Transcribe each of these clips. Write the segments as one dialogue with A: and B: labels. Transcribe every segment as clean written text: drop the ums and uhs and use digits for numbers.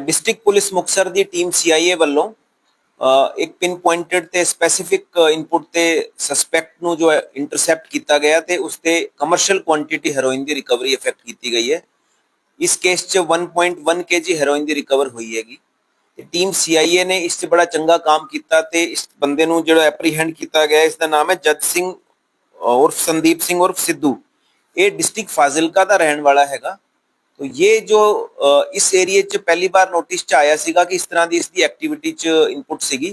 A: District police Muktsar दी team CIA ਵੱਲੋਂ एक pin pointed ਤੇ ਸਪੈਸੀਫਿਕ ਇਨਪੁਟ ਤੇ ਸਸਪੈਕਟ ਨੂੰ ਜੋ ਇੰਟਰਸੈਪਟ ਕੀਤਾ ਗਿਆ ਤੇ ਉਸ ਤੇ ਕਮਰਸ਼ੀਅਲ ਕੁਆਂਟੀਟੀ ਹੈਰੋਇਨ ਦੀ ਰਿਕਵਰੀ ਇਫੈਕਟ ਕੀਤੀ ਗਈ ਹੈ। ਇਸ ਕੇਸ 'ਚ 1.1 kg ਹੈਰੋਇਨ ਦੀ ਰਿਕਵਰ ਹੋਈ ਹੈਗੀ ਤੇ ਟੀਮ ਸੀਆਈਏ ਨੇ ਇਸ 'ਚ ਬੜਾ ਚੰਗਾ ਕੰਮ ਕੀਤਾ ਤੇ ਇਸ ਬੰਦੇ ਨੂੰ ਜਿਹੜਾ ਐਪਰੀਹੈਂਡ ਕੀਤਾ ਗਿਆ ਇਸ ਦਾ ਨਾਮ ਹੈ ਜੱਜ ਸਿੰਘ ਉਰਫ ਸੰਦੀਪ ਸਿੰਘ ਉਰਫ ਸਿੱਧੂ। ਇਹ डिस्ट्रिक्ट फाजिलका ਦਾ ਰਹਿਣ ਵਾਲਾ ਹੈਗਾ। तो ये जो इस एरिए च पहली बार नोटिस च आया सीगा कि इस तरह की इसकी एक्टिविटी च इनपुट सीगी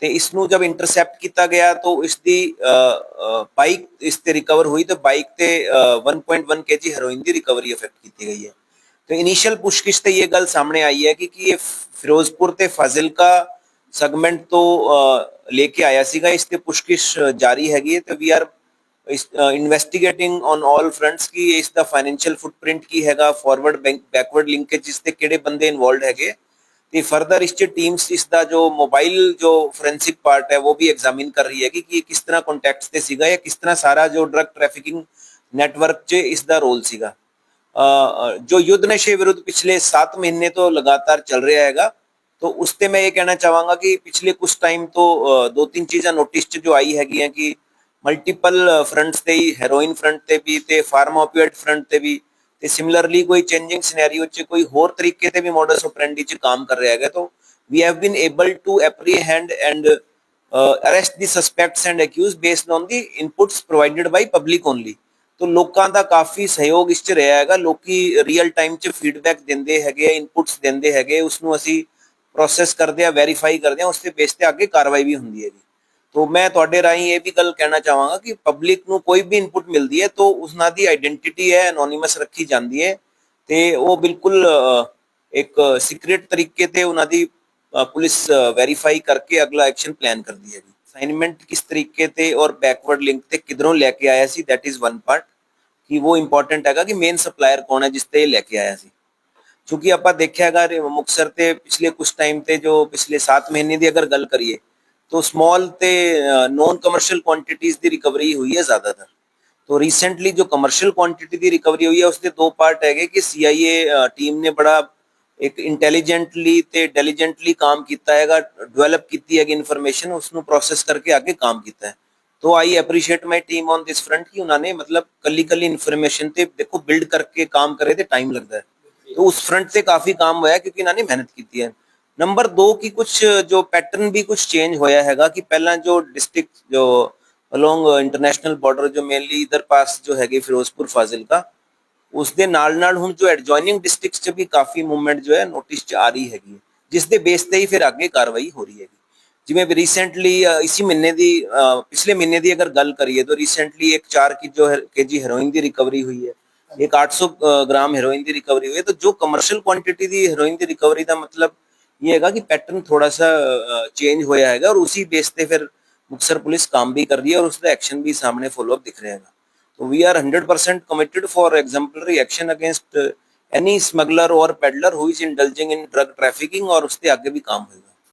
A: ते इसनू जब इंटरसेप्ट किया गया तो इसकी बाइक इस ते रिकवर हुई तो बाइक ते 1.1 kg हेरोइन की रिकवरी इफेक्ट की गई है। तो इनिशियल पुछगिछ ते ये गल सामने आई है कि ये फिरोजपुर ते फाजिलका सेगमेंट तो लेके आया सीगा। इस ते पुछगिछ जारी हैगी तो we are investigating on all fronts की इसका फाइनेंशियल फुटप्रिंट की हैगा, फॉरवर्ड बैकवर्ड लिंकेज इस ते किहड़े बंदे इन्वॉल्व हैगे ते फर्दर इस टीम्स इसका जो मोबाइल जो फोरेंसिक पार्ट है वो भी एग्जामिन कर रही है कि किस तरह कॉन्टैक्ट्स ते सीगा या किस तरह सारा जो ड्रग ट्रैफिकिंग नेटवर्क च इसका रोल सीगा। जो युद्ध नशे विरुद्ध पिछले 7 महीने तो लगातार चल रहा हैगा तो उस ते मैं ये कहना चाहूँगा कि पिछले कुछ टाइम तो 2-3 चीज़ां नोटिस च जो आई हैगी हैं कि मल्टीपल फ्रंट्स ते ही हेरोइन फ्रंट ते भी ते फार्मा ओपिएट फ्रंट ते भी ते सिमिलरली कोई चेंजिंग सिनेरियो च कोई होर तरीके ते भी मॉडस ऑपरेंडी च काम कर रहा है। तो we have been able to apprehend and arrest the suspects and accused based on the inputs provided by public only. तो लोगों का काफ़ी सहयोग इस च रहा है। लोग रियल टाइम च फीडबैक देंदे हैगे, इनपुट्स देंदे हैगे, उसनू असी प्रोसैस करते हैं, वेरीफाई करते हैं, उसके बेस ते आगे कार्रवाई भी होंदी हैगी। तो मैं तुहाडे राही ये भी गल कहना चाहांगा कि पब्लिक नू कोई भी इनपुट मिलती है तो उसना दी आइडेंटिटी है एनोनिमस रखी जाती है ते वो बिल्कुल एक सीक्रेट तरीके ते उन्हां दी पुलिस वेरीफाई करके अगला एक्शन प्लान करती है। असाइनमेंट किस तरीके ते और बैकवर्ड लिंक ते किधरों लेके आया see that is one part कि वो इंपॉर्टेंट हैगा कि मेन सप्लायर कौन है जिस ते लेके आया सी। क्योंकि आपां देखिया हैगा मुक्तसर ते पिछले कुछ टाइम ते जो पिछले 7 महीने की अगर गल करिए तो स्मॉल ते नॉन कमर्शियल क्वांटिटीज की रिकवरी हुई है ज़्यादातर। तो रिसेंटली जो कमर्शियल क्वांटिटी की रिकवरी हुई है उसके 2 पार्ट है कि सीआईए टीम ने बड़ा एक इंटैलीजेंटली ते डिलीजेंटली काम किया है, डेवलप की है इन्फॉर्मेशन उसनू प्रोसेस करके आगे काम किया है। तो I appreciate my team on this front कि उन्होंने मतलब कली इन्फॉर्मेशन ते देखो बिल्ड करके काम करे तो टाइम लगता है। तो उस फ्रंट से काफ़ी काम होया क्योंकि इन्होंने मेहनत की है। नंबर 2 की कुछ जो पैटर्न भी कुछ चेंज होया हैगा कि पहला जो डिस्ट्रिक्ट जो अलोंग इंटरनेशनल बॉर्डर जो मेनली इधर पास जो हैगे फिरोजपुर फाजिलका उसके नाल हुण जो एडजॉइनिंग डिस्ट्रिक्ट्स च भी काफ़ी मूवमेंट जो है नोटिस च आ रही हैगी जिसके बेस ते ही फिर आगे कार्रवाई हो रही हैगी। जिवें रिसेंटली इसी महीने की पिछले महीने की अगर गल करिए तो रिसेंटली एक 4 kg हेरोइन की रिकवरी हुई है, एक 800 ग्राम हेरोइन की रिकवरी हुई है। तो जो कमर्शियल क्वांटिटी की हेरोइन की रिकवरी का मतलब ये है कि पैटर्न थोड़ा सा चेंज होया है और उसी बेस पे फिर मुक्तसर पुलिस काम भी कर रही है और उसका एक्शन भी सामने फॉलोअप दिख रहा है। तो we are 100% committed for exemplary action against any smuggler और peddler who is indulging in drug trafficking और उसके आगे भी काम होगा।